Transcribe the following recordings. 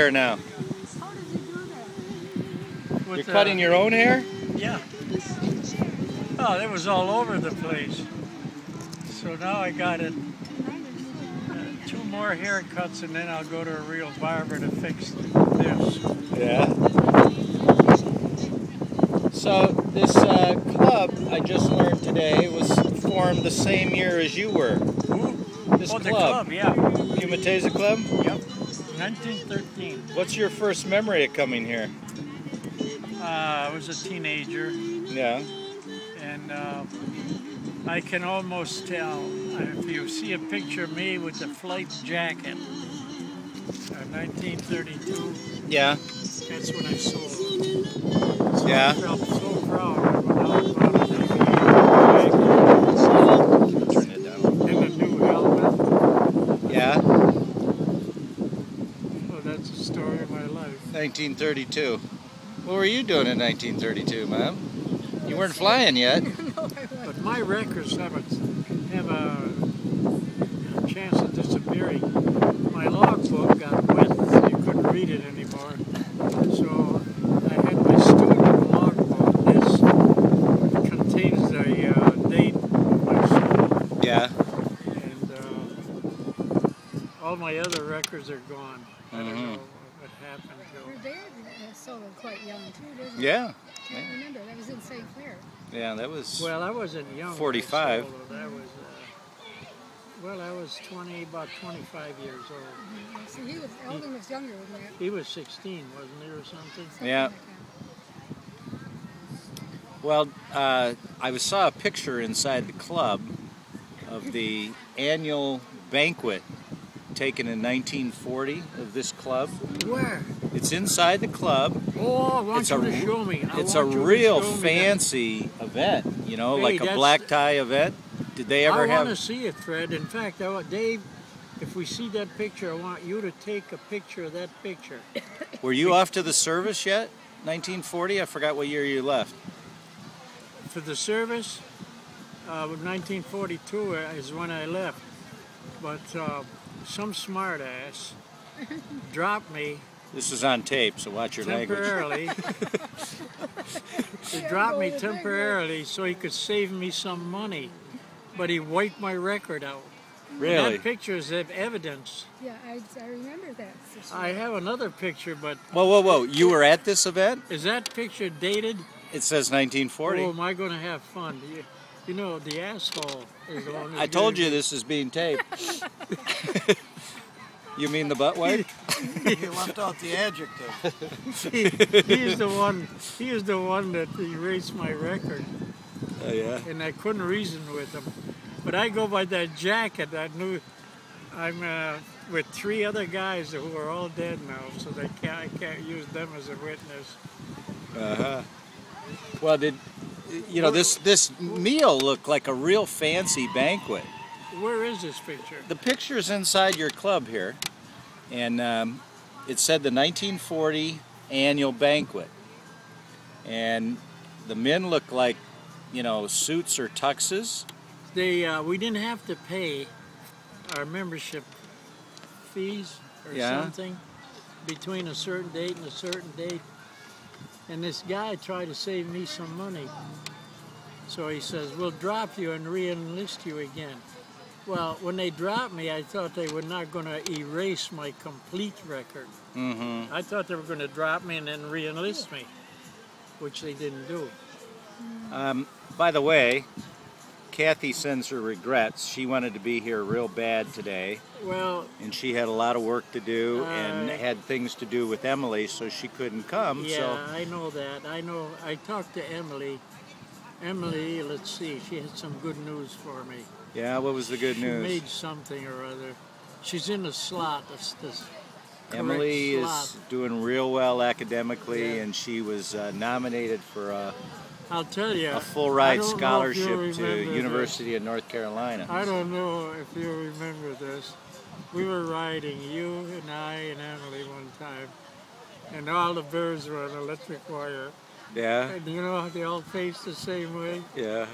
Hair now. How did you do that? You're cutting your own hair? Yeah. Oh, it was all over the place. So now I got it. 2 more haircuts and then I'll go to a real barber to fix this. Yeah. So this club, I just learned today, was formed the same year as you were. Who? This The club, yeah. Humateza Club? Yep. 1913. What's your first memory of coming here? I was a teenager, Yeah. and I can almost tell if you see a picture of me with the flight jacket, 1932. Yeah. That's when I sold it. So Yeah. I felt so proud when I was on the Turn it down. in a new helmet. Yeah. So that's the story of my life. 1932. What were you doing in 1932, Mom? You weren't flying yet. But my records have a chance of disappearing. My logbook got wet, so you couldn't read it anymore. So I had my student logbook. This contains the date of my school. Yeah. And all my other records are gone. I don't know what happened Your to dad sold quite young too, didn't he? Yeah. I can't remember. That was in St. Clair. Yeah, that was... Well, I wasn't young. 45. I was 20, about 25 years old. Mm-hmm. See, Eldon was younger than that. He was 16, wasn't he, or something? Yeah. Well, I saw a picture inside the club of the annual banquet taken in 1940 of this club. Where? It's inside the club. Oh, I want you to show me. It's a real fancy event, you know, Hey, like a black tie event. Did they ever have... I want to see it, Fred. In fact, Dave, if we see that picture, I want you to take a picture of that picture. Were you off to the service yet? 1940? I forgot what year you left. For the service, 1942 is when I left. But some smart ass dropped me. This is on tape, so watch your temporarily. He dropped me temporarily so he could save me some money. But he wiped my record out. Really? And that picture is evidence. Yeah, I remember that. I have another picture, but... Whoa. You were at this event? Is that picture dated? It says 1940. Oh, am I going to have fun? You know, the asshole is the one. I told you this is being taped. You mean the butt wipe? You left out the adjective. He is the one that erased my record. Oh, yeah? And I couldn't reason with him. But I go by that jacket. I knew I'm with 3 other guys who are all dead now, so I can't use them as a witness. Uh-huh. Well, this meal looked like a real fancy banquet. Where is this picture? The picture's inside your club here, and it said the 1940 annual banquet. And the men looked like, you know, suits or tuxes. We didn't have to pay our membership fees or something between a certain date and a certain date. And this guy tried to save me some money. So he says, we'll drop you and re-enlist you again. Well, when they dropped me, I thought they were not going to erase my complete record. Mm-hmm. I thought they were going to drop me and then re-enlist me, which they didn't do. By the way, Kathy sends her regrets. She wanted to be here real bad today. Well, and she had a lot of work to do and had things to do with Emily, so she couldn't come. Yeah, so. I know that. I talked to Emily. Emily, let's see, she had some good news for me. Yeah, what was the good news? She made something or other. She's in the slot. This Emily slot. is doing real well academically, and she was nominated for I'll tell you, a full-ride scholarship to University of North Carolina. I don't know if you remember this. We were riding, you and I and Emily one time, and all the birds were on electric wire. Yeah? And you know how they all face the same way? Yeah.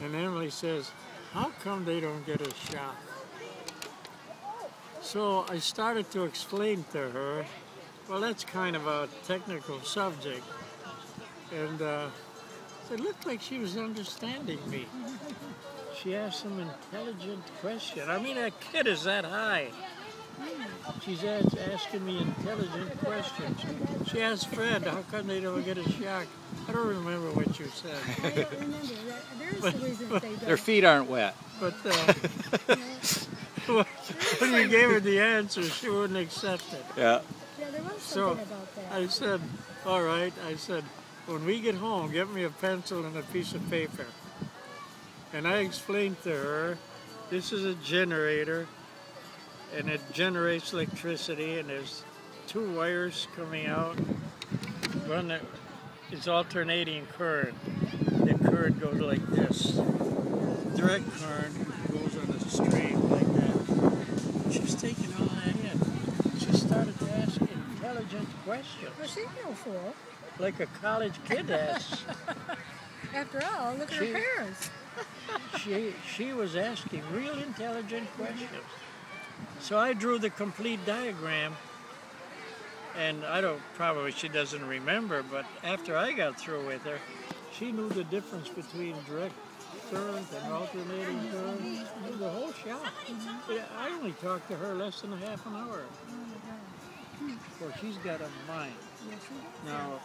And Emily says, how come they don't get a shock? So I started to explain to her well, that's kind of a technical subject. And it looked like she was understanding me. She asked some intelligent question. I mean, that kid is that high. She's asking me intelligent questions. She asked Fred, how come they don't get a shock? I don't remember what you said. I don't remember that. There's the reason they don't. Their feet aren't wet. But when you gave her the answer, she wouldn't accept it. Yeah. Yeah, there was So something about that. I said, all right. I said, when we get home, get me a pencil and a piece of paper. And I explained to her, this is a generator, and it generates electricity, and there's two wires coming out. One that is alternating current. The current goes like this. Direct current goes on a stream like that. She's taking all that in. She started to ask intelligent questions, Well, she's no fool. like a college kid asks. After all, look at her parents. She was asking real intelligent questions. So I drew the complete diagram, and probably she doesn't remember, but after I got through with her, she knew the difference between direct current and alternating current. It was a whole shop. I only talked to her less than a half an hour. Well, she's got a mind. Now,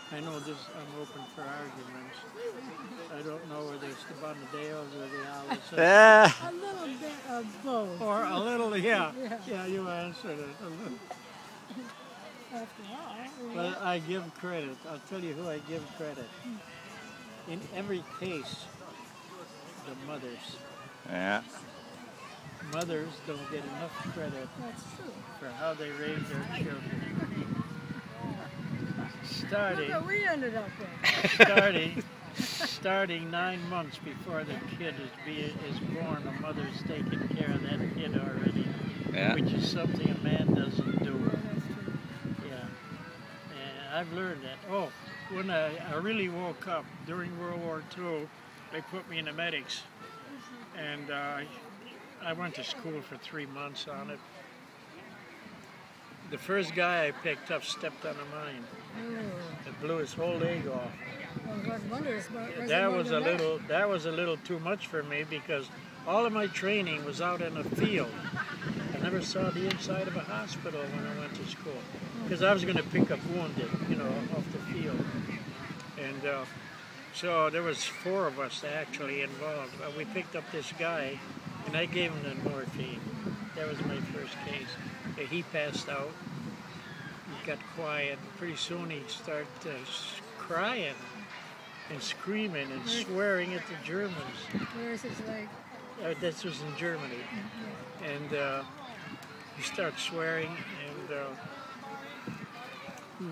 I know this, I'm open for arguments. I don't know whether it's the Bonadillos or the Alice. A little bit of both. Or a little, yeah. Yeah, you answered it. A little. After all. But I give credit. I'll tell you who I give credit. In every case, the mothers. Yeah. Mothers don't get enough credit That's true. for how they raise their children. Look what we ended up with. Starting 9 months before the kid is born, a mother's taking care of that kid already, Yeah. which is something a man doesn't do. That's true. Yeah, and I've learned that. Oh, when I really woke up during World War II, they put me in the medics, and I went to school for 3 months on it. The first guy I picked up stepped on a mine. It blew his whole leg off. Well, God wonders, but That was a little too much for me because all of my training was out in the field. I never saw the inside of a hospital when I went to school because I was going to pick up wounded, off the field. And so there was 4 of us actually involved. We picked up this guy, and I gave him the morphine. That was my first case. He passed out. He got quiet. Pretty soon he started crying and screaming and swearing at the Germans. Where's his leg? This was in Germany. And he starts swearing, and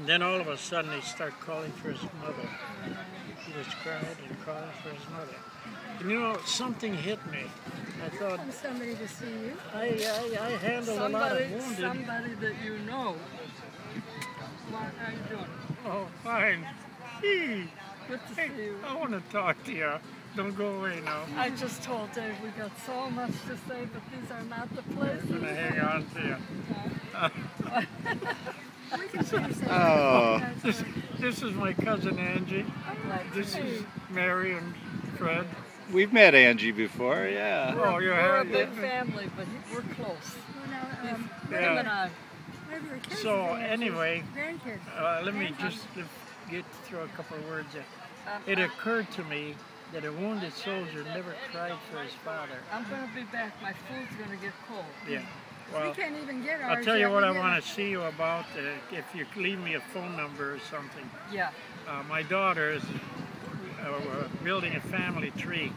then all of a sudden he started calling for his mother. He was crying and calling for his mother. And something hit me. I thought, Somebody to see you. I handled a lot of wounded. Somebody that you know. What are you doing? Oh, fine. Hey, Good to see you. I want to talk to you. Don't go away now. I just told Dave we got so much to say, but these are not the I'm places. going to hang on to you. We can finish that. Oh. This is my cousin Angie. This is Mary and Fred. We've met Angie before, yeah. Oh, you We're a have? big family, but we're close. Well, now, Him Yeah. and I. one of your kids So, is actually anyway, grandkids. Let me just get through a couple of words. It occurred to me that a wounded soldier never cried for his father. I'm going to be back. My food's going to get cold. Yeah. We Well, can't even get ours. I'll tell you yet. what We I get want to see you about. If you leave me a phone number or something. Yeah. My daughter is building a family tree,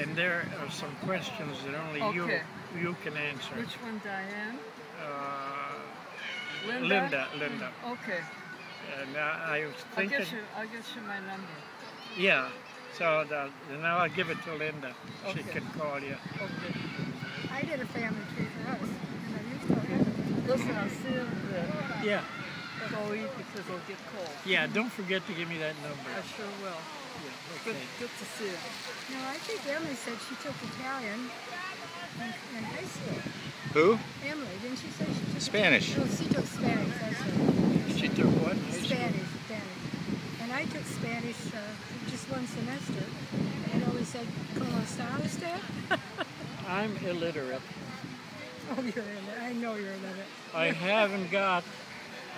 and there are some questions that only Okay. you can answer. Which one, Diane? Linda. Okay. And I was thinking, I'll get you my number. yeah. So now I'll give it to Linda. She Okay. can call you. Okay. I did a family tree for us, and I used to have Listen, I'll see you then. Yeah. Go eat because it'll get cold. Yeah. Don't forget to give me that number. I sure will. Yeah. Okay. Good to see you. No, I think Emily said she took Italian in high school. Who? Emily, didn't she say she took Spanish. No, she took Spanish. I took Spanish just one semester, and it always said, "Como está usted?" I'm illiterate. Oh, you're in it. I know you're in it. I haven't got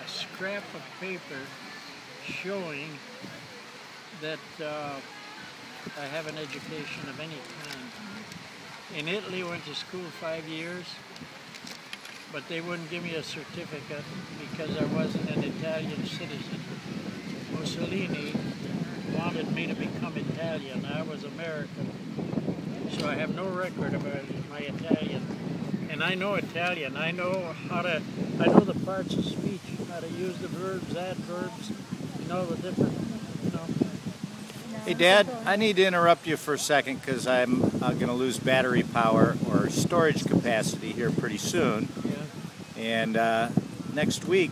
a scrap of paper showing that I have an education of any kind. In Italy, went to school 5 years, but they wouldn't give me a certificate because I wasn't an Italian citizen. Mussolini wanted me to become Italian. I was American, so I have no record of my Italian. And I know Italian. I know the parts of speech, how to use the verbs, adverbs, the different, Hey, Dad, I need to interrupt you for a second because I'm going to lose battery power or storage capacity here pretty soon. Yeah. And next week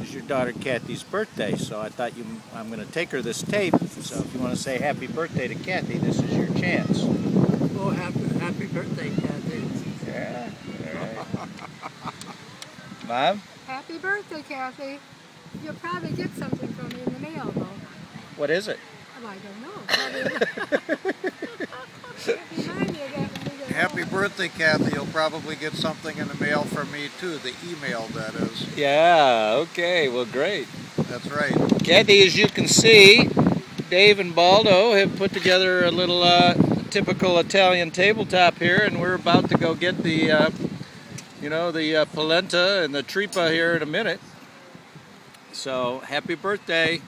is your daughter Kathy's birthday, so I thought I'm going to take her this tape. So if you want to say happy birthday to Kathy, this is your chance. Oh, happy birthday, Kathy. Yeah. All right. Mom? Happy birthday, Kathy. You'll probably get something from me in the mail, though. What is it? Oh, I don't know. Remind me of that when we get Happy home. birthday, Kathy. You'll probably get something in the mail from me, too. The email, that is. Yeah, okay, well, great. That's right. Kathy, as you can see, Dave and Baldo have put together a little typical Italian tabletop here, and we're about to go get the, the polenta and the tripa here in a minute. So, happy birthday.